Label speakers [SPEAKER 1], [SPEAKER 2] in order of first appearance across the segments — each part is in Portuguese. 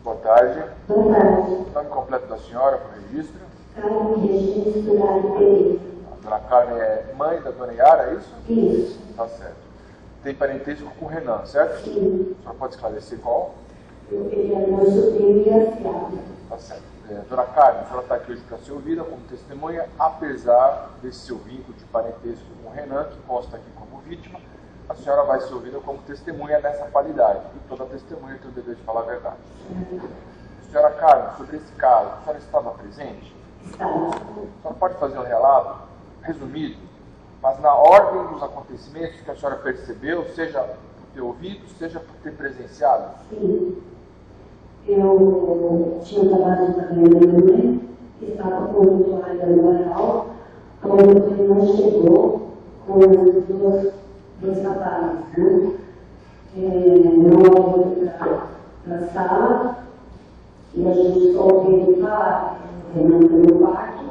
[SPEAKER 1] Boa tarde.
[SPEAKER 2] Boa tarde.
[SPEAKER 1] O nome completo da senhora para o registro?
[SPEAKER 2] Carmen Regina Durari Pereira.
[SPEAKER 1] A dona Carmen é mãe da dona Yara, é isso?
[SPEAKER 2] Isso.
[SPEAKER 1] Tá certo. Tem parentesco com o Renan, certo?
[SPEAKER 2] Sim.
[SPEAKER 1] A senhora pode esclarecer qual?
[SPEAKER 2] Ele é meu sobrinho e afilhado.
[SPEAKER 1] Tá certo. Dona Carmen, a senhora está aqui hoje para ser ouvida como testemunha, apesar desse seu vínculo de parentesco com o Renan, que consta aqui como vítima, a senhora vai ser ouvida como testemunha nessa qualidade. E toda testemunha tem o dever de falar a verdade. Senhora Carmen, sobre esse caso, a senhora estava presente?
[SPEAKER 2] Estava.
[SPEAKER 1] A senhora pode fazer um relato resumido, mas na ordem dos acontecimentos que a senhora percebeu, seja por ter ouvido, seja por ter presenciado?
[SPEAKER 2] Sim. Eu tinha acabado de pagar minha mãe, estava com o toalha no varal, quando o Renan chegou com dois rapazes, né? Não olhou para a sala, e a gente só ouviu ele falar. O Renan foi no quarto,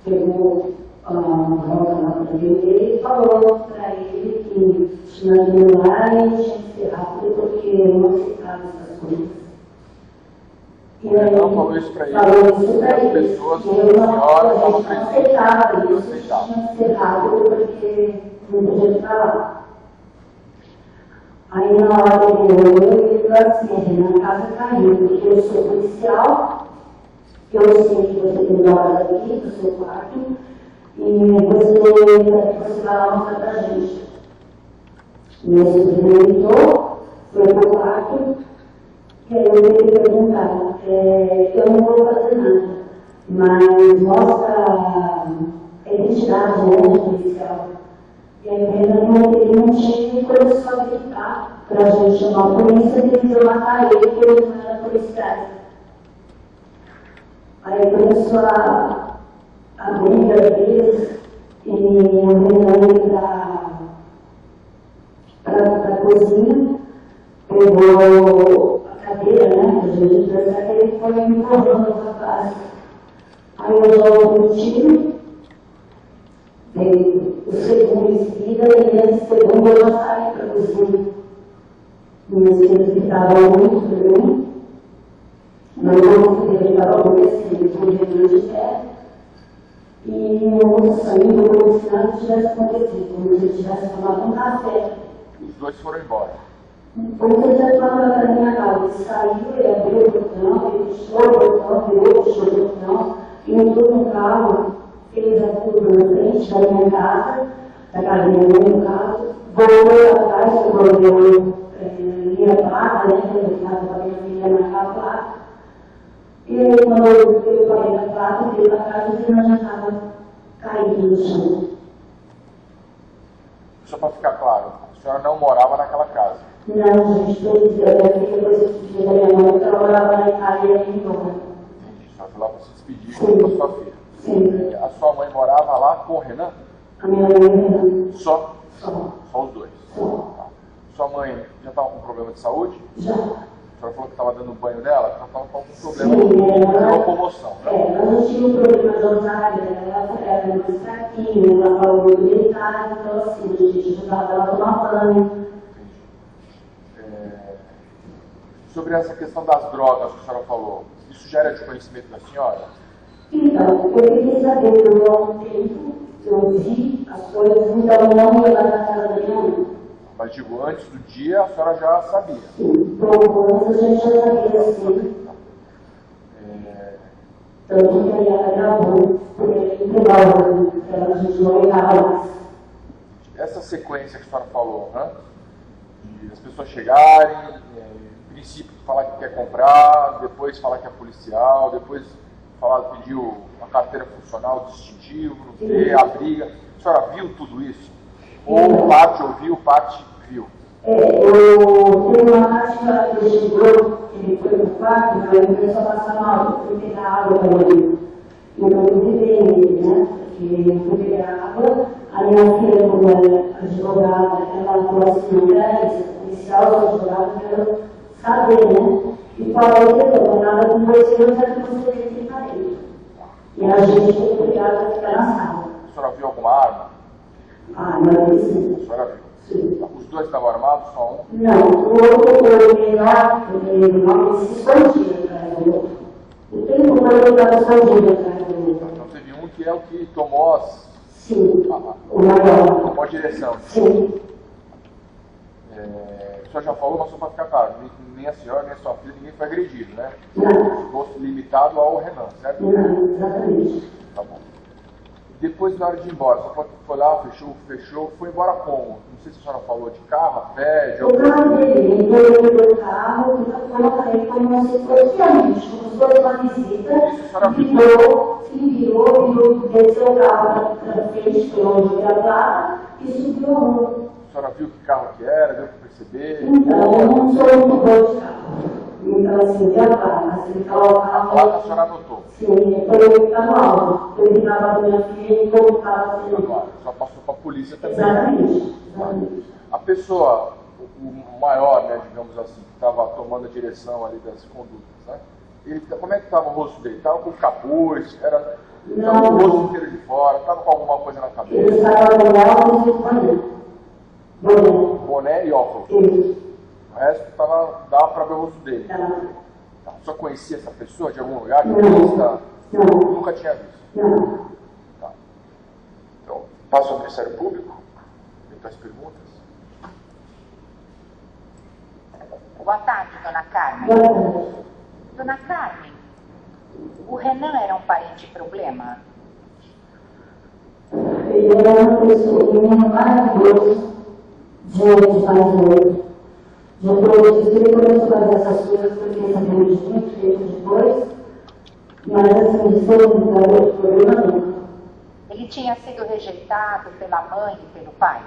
[SPEAKER 2] pegou a roda lá para ele e falou para ele que tinha que ir lá e tinha que ser rápido porque não aceitava essas coisas.
[SPEAKER 1] O Renan falou isso para ele.
[SPEAKER 2] Falou isso para ele.
[SPEAKER 1] Pessoas,
[SPEAKER 2] e eu
[SPEAKER 1] senhoras,
[SPEAKER 2] não aceitava isso, tinha que ser rápido porque não podia ficar lá. Aí na hora que ele olhou, ele falou assim: a casa caiu, porque eu sou policial, eu sei que você tem hora daqui do seu quarto, e você vai lá mostrar pra gente. Meu sobrinho entrou, foi pro quarto, e aí eu queria perguntar, eu não vou fazer nada, mas mostra a identidade, né, do policial. E aí ele não tinha coisa só gritar pra gente chamar a polícia e eles iam matar ele, porque ele não era policiais. Aí começou a briga deles e o Renan ia para a cozinha, pegou a cadeira, né, que a gente pensa que ele foi empurrando o rapaz. Aí eu já ouvi um tiro, veio o segundo em seguida, e nesse segundo eu já saí para a cozinha. Mas ele estava muito bem, mas não ele estava acontecendo, com o Renan de pé. E eu saindo como se nada tivesse acontecido, como se ele tivesse tomado um café.
[SPEAKER 1] Os dois foram embora.
[SPEAKER 2] Como se ele tivesse tomado para minha casa. Ele saiu, ele abriu o portão, ele puxou o portão, virou, puxou o portão, entrou no carro, fez a curva na frente da minha casa, da casa da minha mãe, no caso, voltou atrás, quando eu minha placa, né, que eu estava com a minha filha na placa. E aí, quando eu parei na placa, eu fui para casa e ela já estava caído no chão.
[SPEAKER 1] Só para ficar claro, a senhora não morava naquela casa?
[SPEAKER 2] Não, gente, depois eu pedi da minha mãe, porque ela morava na Itália e ia embora.
[SPEAKER 1] Entendi, a senhora foi lá para se despedir com a sua filha.
[SPEAKER 2] Sim.
[SPEAKER 1] A sua mãe morava lá com o Renan?
[SPEAKER 2] A minha mãe e o Renan.
[SPEAKER 1] Só?
[SPEAKER 2] Só.
[SPEAKER 1] Só os dois?
[SPEAKER 2] Só.
[SPEAKER 1] Tá. Sua mãe já estava com problema de saúde?
[SPEAKER 2] Já.
[SPEAKER 1] A senhora falou que estava dando banho nela, ela estava com algum problema de locomoção, né?
[SPEAKER 2] Ela não tinha um problema de osária, ela era mais fraquinha, ela falou muito militar, então assim, a gente ajudava ela a tomar banho.
[SPEAKER 1] Sobre essa questão das drogas que a senhora falou, isso já era de conhecimento da senhora?
[SPEAKER 2] Então, eu queria saber, por longo tempo, eu vi as coisas, então eu não ia lá na casa da minha mãe.
[SPEAKER 1] Mas digo, antes do dia a senhora já sabia?
[SPEAKER 2] Sim, pouco antes a gente já sabia assim. Tanto que a Yara gravou, porque ele entregava, a gente não ligava mais.
[SPEAKER 1] Essa sequência que a senhora falou, né? De as pessoas chegarem, em princípio falar que quer comprar, depois falar que é policial, depois pedir uma carteira funcional, distintivo, não sei, a briga. A senhora viu tudo isso? Ou parte ouviu, parte viu?
[SPEAKER 2] Eu tenho uma parte que ela chegou, que ele foi no quarto, mas ele começou a passar mal, eu fui pegar água para ele. Então eu vivi nele, né? Porque eu fui pegar água, a minha filha, como era advogada, ela falou assim, não era isso, policial, eu advogada, eu quero saber, né? E falou que eu não nada com você, eu quero que você venha aqui para ele. E a gente foi obrigada a ficar na sala.
[SPEAKER 1] A senhora viu alguma arma?
[SPEAKER 2] Ah, não, sim.
[SPEAKER 1] A senhora viu?
[SPEAKER 2] Sim.
[SPEAKER 1] Os dois estavam armados, só um?
[SPEAKER 2] Não, o outro foi menor, ele se escondia atrás do outro. O tempo todo ele estava escondido atrás do outro.
[SPEAKER 1] Então teve um que é o que tomou
[SPEAKER 2] Sim, o maior.
[SPEAKER 1] tomou a direção.
[SPEAKER 2] Sim.
[SPEAKER 1] O senhor já falou, mas só para ficar claro, nem a senhora, nem a sua filha, ninguém foi agredido, né?
[SPEAKER 2] Não.
[SPEAKER 1] Ficou limitado ao Renan, certo?
[SPEAKER 2] Não, exatamente.
[SPEAKER 1] Tá bom. Depois, na hora de ir embora, você foi lá, fechou, foi embora como? Não sei se a senhora falou de carro, a pé, de
[SPEAKER 2] O carro dele, então ele do carro, eu coloquei como se fosse amigos, como se fosse uma visita, virou, desceu o carro para frente, pelo onde era lá, e subiu a rua.
[SPEAKER 1] A senhora viu que carro que era, deu para perceber?
[SPEAKER 2] Então, eu não sou muito boa de carro. Então, assim, já vai, mas ele falou o carro.
[SPEAKER 1] A placa a senhora anotou?
[SPEAKER 2] Sim, ele está no alto. Ele estava na minha filha e como estava sendo.
[SPEAKER 1] Claro, só passou para a polícia também.
[SPEAKER 2] Exatamente.
[SPEAKER 1] A pessoa, o maior, né, digamos assim, que estava tomando a direção ali das condutas, né? Como é que estava o rosto dele? Estava com capuz, estava com o rosto inteiro de fora, estava com alguma coisa na cabeça?
[SPEAKER 2] Ele estava com óculos e boné.
[SPEAKER 1] Boné e óculos.
[SPEAKER 2] Isso.
[SPEAKER 1] O resto dava para ver o rosto dele.
[SPEAKER 2] Tá.
[SPEAKER 1] Só conhecia essa pessoa de algum lugar?
[SPEAKER 2] Não.
[SPEAKER 1] Nunca tinha visto.
[SPEAKER 2] Não.
[SPEAKER 1] Tá. Então, passo ao Ministério Público. Tem as perguntas.
[SPEAKER 3] Boa tarde, dona Carmen.
[SPEAKER 2] Boa tarde.
[SPEAKER 3] Dona Carmen, o Renan era um parente problema?
[SPEAKER 2] Ele era uma pessoa, um menino maravilhoso, de mais novo. Depois disso, ele começou a fazer essas coisas porque ele sabia de muito tempo depois, mas assim, de ser um garoto problema não.
[SPEAKER 3] Ele tinha sido rejeitado pela mãe e pelo pai?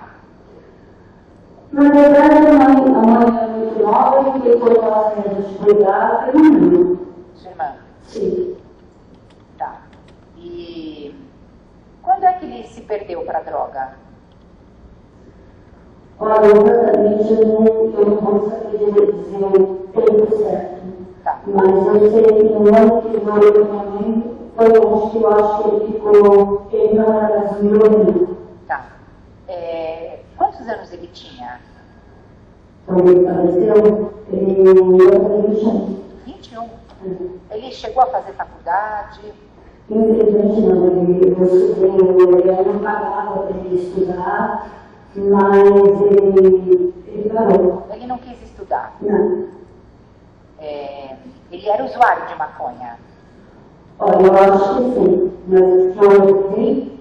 [SPEAKER 2] Na verdade, a mãe era muito nova e ele foi lá de cuidar pelo menino.
[SPEAKER 3] Sua irmã?
[SPEAKER 2] Sim.
[SPEAKER 3] Tá. E quando é que ele se perdeu para a droga?
[SPEAKER 2] Olha, exatamente, eu não vou saber dizer o tempo certo.
[SPEAKER 3] Tá.
[SPEAKER 2] Mas eu sei que no ano que ele morou com a minha mãe, foi onde que eu acho que ele ficou, ele não era brasileiro.
[SPEAKER 3] Tá. Quantos anos ele tinha?
[SPEAKER 2] Quando ele faleceu, ele era 21.
[SPEAKER 3] 21. Ele chegou a fazer faculdade?
[SPEAKER 2] Infelizmente não, ele não pagava para ele estudar, mas ele parou.
[SPEAKER 3] Ele não quis estudar?
[SPEAKER 2] Não.
[SPEAKER 3] Ele era usuário de maconha?
[SPEAKER 2] Olha, eu acho que sim, mas que eu vi,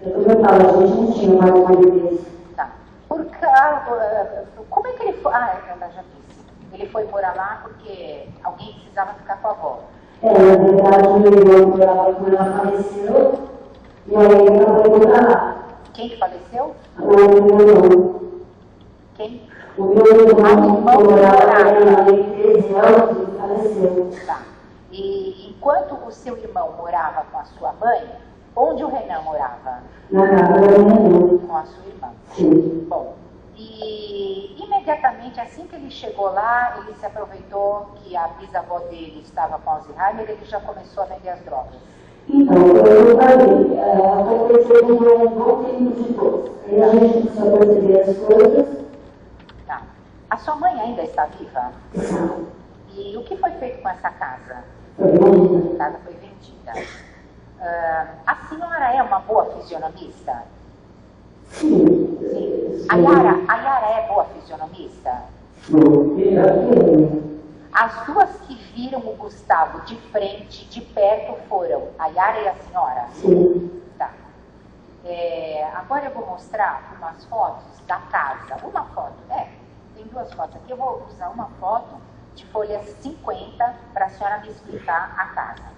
[SPEAKER 2] como eu falo, a gente não tinha mais uma vez.
[SPEAKER 3] Tá. Como é que ele foi? Ela já disse. Ele foi morar lá porque alguém precisava ficar com a avó.
[SPEAKER 2] Na verdade, meu irmão morava quando ela faleceu, e aí ele acabou indo pra lá.
[SPEAKER 3] Quem que faleceu?
[SPEAKER 2] O meu irmão.
[SPEAKER 3] Quem?
[SPEAKER 2] O meu irmão morava com ele 13 anos e faleceu.
[SPEAKER 3] Tá. E enquanto o seu irmão morava com a sua mãe, onde o Renan morava?
[SPEAKER 2] Na casa da minha mãe.
[SPEAKER 3] Com a sua irmã.
[SPEAKER 2] Sim.
[SPEAKER 3] Bom, e imediatamente assim que ele chegou lá, ele se aproveitou que a bisavó dele estava com Alzheimer, ele já começou a vender as drogas.
[SPEAKER 2] Então, eu falei, aconteceu um bom tempo depois. Aí a gente começou a perceber as coisas.
[SPEAKER 3] Tá. A sua mãe ainda está viva?
[SPEAKER 2] Não.
[SPEAKER 3] E o que foi feito com essa casa?
[SPEAKER 2] Foi bonita.
[SPEAKER 3] A casa foi vendida. A senhora é uma boa fisionomista?
[SPEAKER 2] Sim.
[SPEAKER 3] Sim. A Yara é boa fisionomista?
[SPEAKER 2] Sim.
[SPEAKER 3] As duas que viram o Gustavo de frente, de perto, foram a Yara e a senhora?
[SPEAKER 2] Sim.
[SPEAKER 3] Tá. Agora eu vou mostrar umas fotos da casa. Uma foto, tem duas fotos aqui. Eu vou usar uma foto de folha 50 para a senhora me explicar a casa.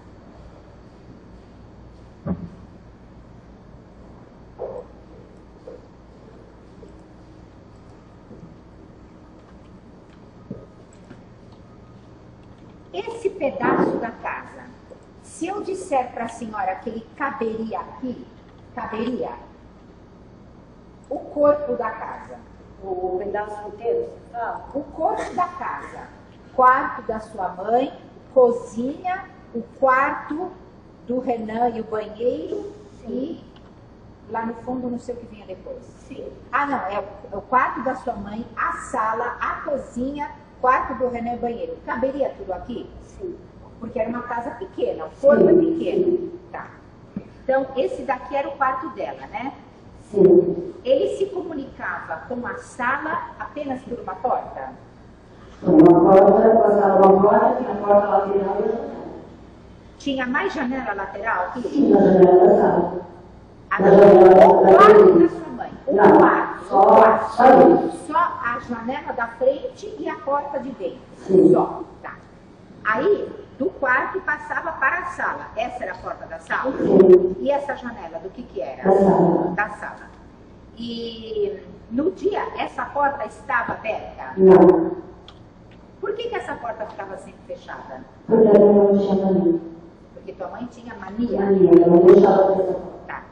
[SPEAKER 3] Esse pedaço da casa, se eu disser para a senhora que ele caberia aqui, caberia o corpo da casa.
[SPEAKER 4] O pedaço inteiro, você fala?
[SPEAKER 3] O corpo da casa. Quarto da sua mãe, cozinha, o quarto do Renan e o banheiro. Sim. E lá no fundo, não sei o que vinha depois. Sim. Ah, não, é o quarto da sua mãe, a sala, a cozinha, quarto do Renan e banheiro. Caberia tudo aqui?
[SPEAKER 2] Sim.
[SPEAKER 3] Porque era uma casa pequena, o forno é pequeno. Tá. Então, esse daqui era o quarto dela, né?
[SPEAKER 2] Sim.
[SPEAKER 3] Ele se comunicava com a sala apenas por uma porta?
[SPEAKER 2] Uma porta, passava uma porta, tinha a porta lateral e a janela.
[SPEAKER 3] Tinha mais janela lateral aqui?
[SPEAKER 2] Sim, na janela da sala.
[SPEAKER 3] O quarto da sua mãe. O
[SPEAKER 2] Não,
[SPEAKER 3] quarto.
[SPEAKER 2] só isso.
[SPEAKER 3] Só a janela da frente e a porta de dentro.
[SPEAKER 2] Sim.
[SPEAKER 3] Só. Tá. Aí, do quarto passava para a sala. Essa era a porta da sala?
[SPEAKER 2] Sim.
[SPEAKER 3] E essa janela, do que era?
[SPEAKER 2] Da sala.
[SPEAKER 3] Da sala. E no dia, essa porta estava aberta?
[SPEAKER 2] Não.
[SPEAKER 3] Por que essa porta ficava sempre fechada?
[SPEAKER 2] Porque ela não tinha mania.
[SPEAKER 3] Porque tua mãe tinha mania.
[SPEAKER 2] Ela não deixava dessa porta.
[SPEAKER 3] Tá.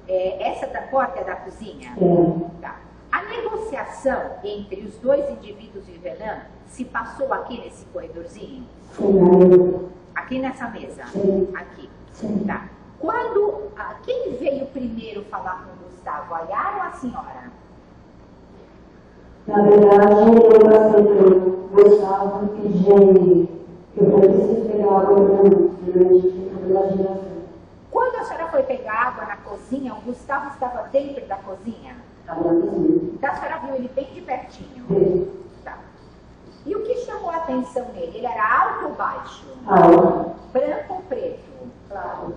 [SPEAKER 3] Essa da porta é da cozinha?
[SPEAKER 2] É.
[SPEAKER 3] Tá. A negociação entre os dois indivíduos e o Renan se passou aqui nesse corredorzinho?
[SPEAKER 2] Sim, aí.
[SPEAKER 3] Aqui nessa mesa?
[SPEAKER 2] Sim.
[SPEAKER 3] Aqui.
[SPEAKER 2] Sim.
[SPEAKER 3] Tá. Quem veio primeiro falar com o Gustavo? A Yara ou a senhora?
[SPEAKER 2] Na verdade, eu passei pelo Gustavo e pedi que eu preciso pegar água pela geração.
[SPEAKER 3] Quando a senhora foi pegar água na cozinha, o Gustavo estava dentro da cozinha?
[SPEAKER 2] Estava na cozinha.
[SPEAKER 3] Então a senhora viu ele bem de pertinho?
[SPEAKER 2] Sim.
[SPEAKER 3] Tá. E o que chamou a atenção nele? Ele era alto ou baixo?
[SPEAKER 2] Alto.
[SPEAKER 3] Branco ou preto?
[SPEAKER 2] Claro.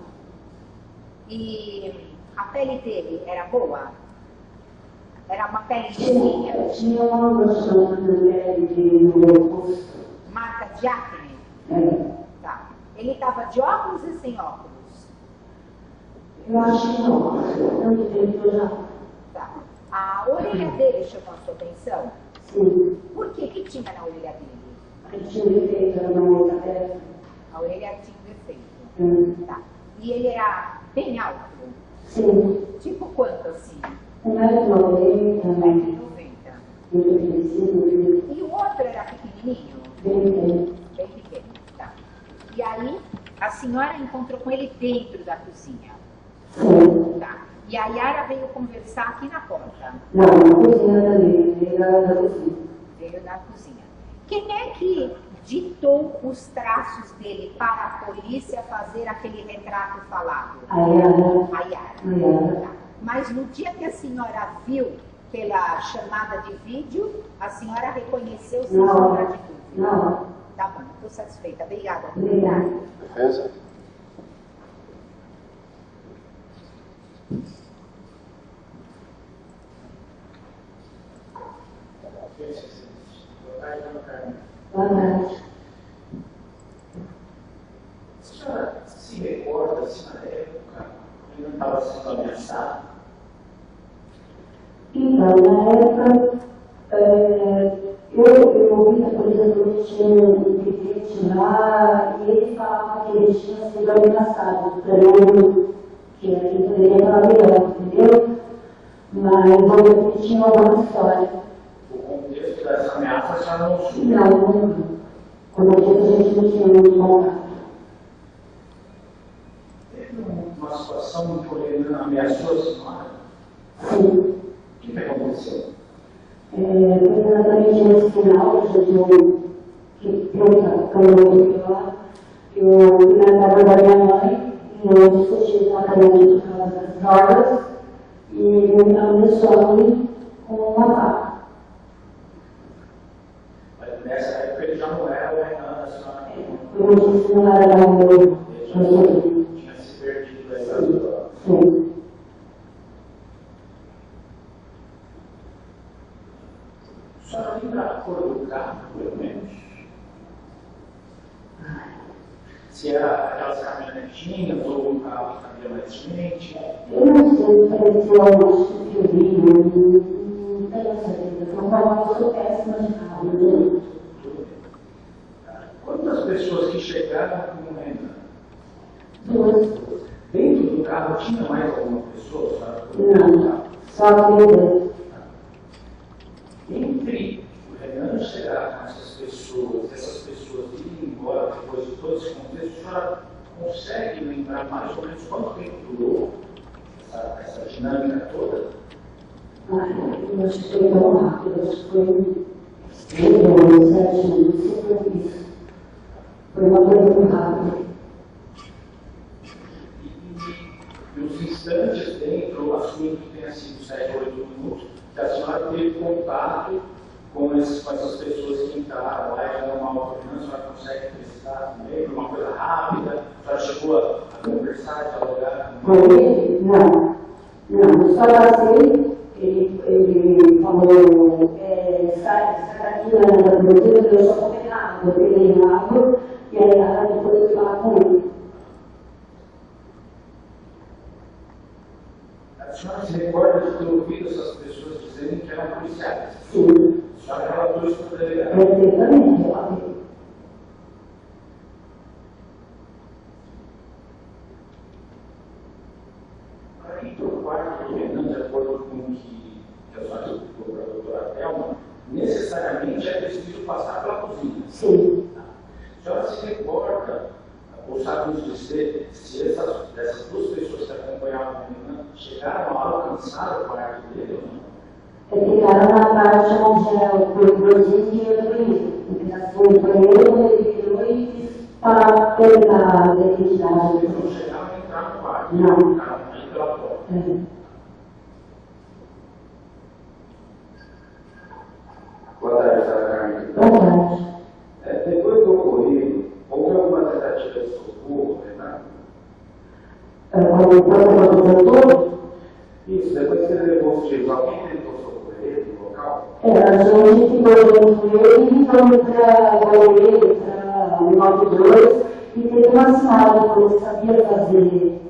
[SPEAKER 3] E a pele dele era boa? Era uma pele lisinha?
[SPEAKER 2] Tinha uma mancha na pele no meu rosto.
[SPEAKER 3] Marca de acne?
[SPEAKER 2] É.
[SPEAKER 3] Tá. Ele estava de óculos e sem óculos?
[SPEAKER 2] Eu acho que não. Tanto tempo que eu já.
[SPEAKER 3] Tá. A orelha dele chamou a sua atenção?
[SPEAKER 2] Sim.
[SPEAKER 3] Por que? O que tinha na orelha dele?
[SPEAKER 2] Eu tinha defeito na minha cabeça.
[SPEAKER 3] A orelha tinha um defeito. Tá. E ele era bem alto?
[SPEAKER 2] Sim.
[SPEAKER 3] Tipo quanto assim?
[SPEAKER 2] 1,90 m.
[SPEAKER 3] 1,90 m.
[SPEAKER 2] Muito crescido.
[SPEAKER 3] E o outro era pequenininho?
[SPEAKER 2] Bem.
[SPEAKER 3] Bem pequeno. Tá. E aí, a senhora encontrou com ele dentro da cozinha?
[SPEAKER 2] Sim.
[SPEAKER 3] Tá. E a Yara veio conversar aqui na porta?
[SPEAKER 2] Não, na cozinha também. Veio da cozinha.
[SPEAKER 3] Veio da cozinha. Quem é que ditou os traços dele para a polícia fazer aquele retrato falado?
[SPEAKER 2] A Yara.
[SPEAKER 3] A Yara.
[SPEAKER 2] Yara.
[SPEAKER 3] Tá. Mas no dia que a senhora viu pela chamada de vídeo, a senhora reconheceu sem sombra de dúvida?
[SPEAKER 2] Não.
[SPEAKER 3] Tá bom, estou satisfeita. Obrigada.
[SPEAKER 2] Obrigada.
[SPEAKER 1] Defesa?
[SPEAKER 2] Boa tarde.
[SPEAKER 5] A senhora se recorda se na época ele não estava sendo ameaçado?
[SPEAKER 2] Então, na época, eu ouvi que a polícia tinha um piquete lá e ele falava que ele tinha sido ameaçado. Para mim, que ele poderia falar melhor, entendeu? Mas eu tinha uma história.
[SPEAKER 5] O contexto dessa ameaça a senhora não soube?
[SPEAKER 2] Não. Como eu disse, a gente não tinha muito contato.
[SPEAKER 5] Teve uma situação em que o Renan ameaçou a senhora?
[SPEAKER 2] Sim.
[SPEAKER 5] O que aconteceu?
[SPEAKER 2] Foi exatamente nesse final que eu pior, que eu fui na casa da minha mãe e eu discuti exatamente por causa das drogas e ele ameaçou-me com uma faca.
[SPEAKER 5] Mas nessa época ele já não era o Renan da senhora?
[SPEAKER 2] Como eu disse, não era meu
[SPEAKER 5] Ele já tinha se perdido dessa droga.
[SPEAKER 2] Sim.
[SPEAKER 5] A senhora lembra a cor do carro, pelo menos? Se era aquelas caminhonetinhas ou um carro que cabia mais gente?
[SPEAKER 2] Eu não sei, parecia algo sutil, não tenho certeza. Eu sou péssima de carro, né?
[SPEAKER 5] Quantas pessoas que chegaram com o Renan?
[SPEAKER 2] Duas.
[SPEAKER 5] Dentro do carro tinha mais alguma pessoa? Sabe?
[SPEAKER 2] Não, só a vida.
[SPEAKER 5] Entre o Renan chegar com essas pessoas irem embora depois de todo esse contexto, a senhora consegue lembrar mais ou menos quanto tempo durou essa dinâmica toda?
[SPEAKER 2] Eu acho que foi tão rápido, acho que foi 7 anos, não sei por isso. Foi uma coisa muito rápida.
[SPEAKER 5] E os instantes dentro, assumindo que tenha sido 7 ou 8 minutos, que a senhora teve contato com essas pessoas que entraram lá e já uma autonomia, a senhora consegue precisar também de uma coisa rápida, a senhora chegou a conversar, dialogar
[SPEAKER 2] com ele? Não. Não, eu só passei, ele falou, sai daqui na produtora, eu só tomei água, eu peguei água, e aí depois eu fui falar com ele.
[SPEAKER 5] A senhora se recorda de ter ouvido essas pessoas dizerem que eram policiais?
[SPEAKER 2] Sim.
[SPEAKER 5] A senhora relatou isso para o delegado?
[SPEAKER 2] Perfeitamente, eu falei.
[SPEAKER 5] Para ir para o quarto do Renan, de acordo com o que a senhora explicou para a doutora Thelma, necessariamente é preciso passar pela cozinha.
[SPEAKER 2] Sim.
[SPEAKER 5] A senhora se recorda, ou sabe nos dizer, se dessas duas pessoas que acompanhavam o Renan chegaram a alcançar o quarto dele ou não?
[SPEAKER 2] Ficaram na parte onde é o corredorzinho que eu fui. Assim, o banheiro, ele virou e quis para tentar a identidade.
[SPEAKER 5] Eles não chegaram a entrar no quarto,
[SPEAKER 2] Não.
[SPEAKER 5] ficaram aí pela porta.
[SPEAKER 6] Boa tarde, Sra. Carmen.
[SPEAKER 2] Boa tarde.
[SPEAKER 6] Depois do ocorrido, houve alguma tentativa de socorro, Renato?
[SPEAKER 2] Quando aconteceu tudo,
[SPEAKER 6] Isso, depois que ele levou os tiros, alguém tentou socorrer ele no local?
[SPEAKER 2] a gente ficou dentro dele e fomos para o banheiro, para o 92, e teve uma senhora que ele sabia fazer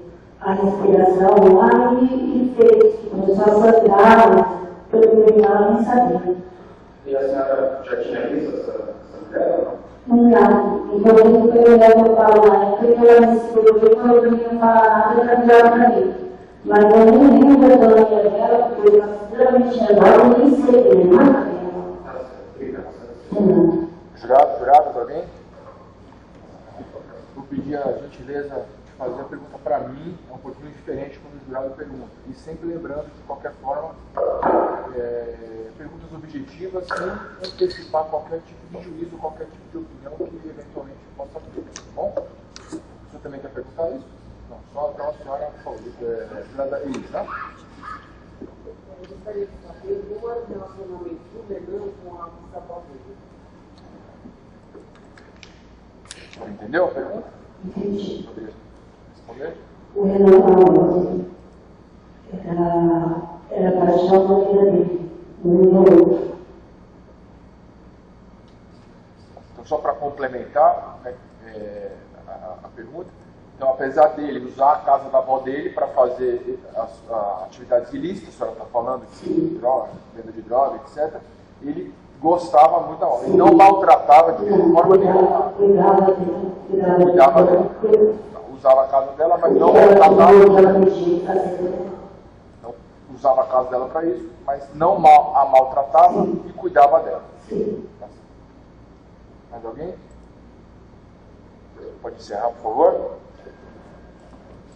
[SPEAKER 2] a respiração lá e fez, começou a sangrar, eu nem sabia.
[SPEAKER 6] E a senhora já tinha visto essa mulher?
[SPEAKER 2] Não, então ele foi olhar meu pai na época que ela me segurou e falou que não ia falar nada para melhor para mim. Mas eu nem lembro da dona dela, porque eu extremamente nervosa, eu nem sei que ele mata ela.
[SPEAKER 6] Obrigado.
[SPEAKER 1] Jurados, alguém? Vou pedir a gentileza de fazer a pergunta para mim, é um pouquinho diferente quando o jurado pergunta. E sempre lembrando, de qualquer forma, perguntas objetivas sem antecipar qualquer tipo de juízo, qualquer tipo de opinião que eventualmente possa ter. Tá bom? Você também quer perguntar isso? Não, só então a senhora falou. Jurada Elisa.
[SPEAKER 7] Eu gostaria de saber qual é o relacionamento do Renan com a Isabel dele.
[SPEAKER 1] Entendeu a pergunta?
[SPEAKER 2] Entendi.
[SPEAKER 1] Poderia responder?
[SPEAKER 2] O Renan falou, era paixão da vida dele, um outro.
[SPEAKER 1] Então, só para complementar a pergunta, então, apesar dele usar a casa da avó dele para fazer as atividades ilícitas, a senhora está falando de droga, venda de droga, etc., ele gostava muito da avó. Ele não maltratava de forma nenhuma. Cuidava dela. Usava a casa dela, mas não maltratava. Não usava a casa dela para isso, mas não a maltratava e cuidava dela. Mais alguém? Pode encerrar, por favor?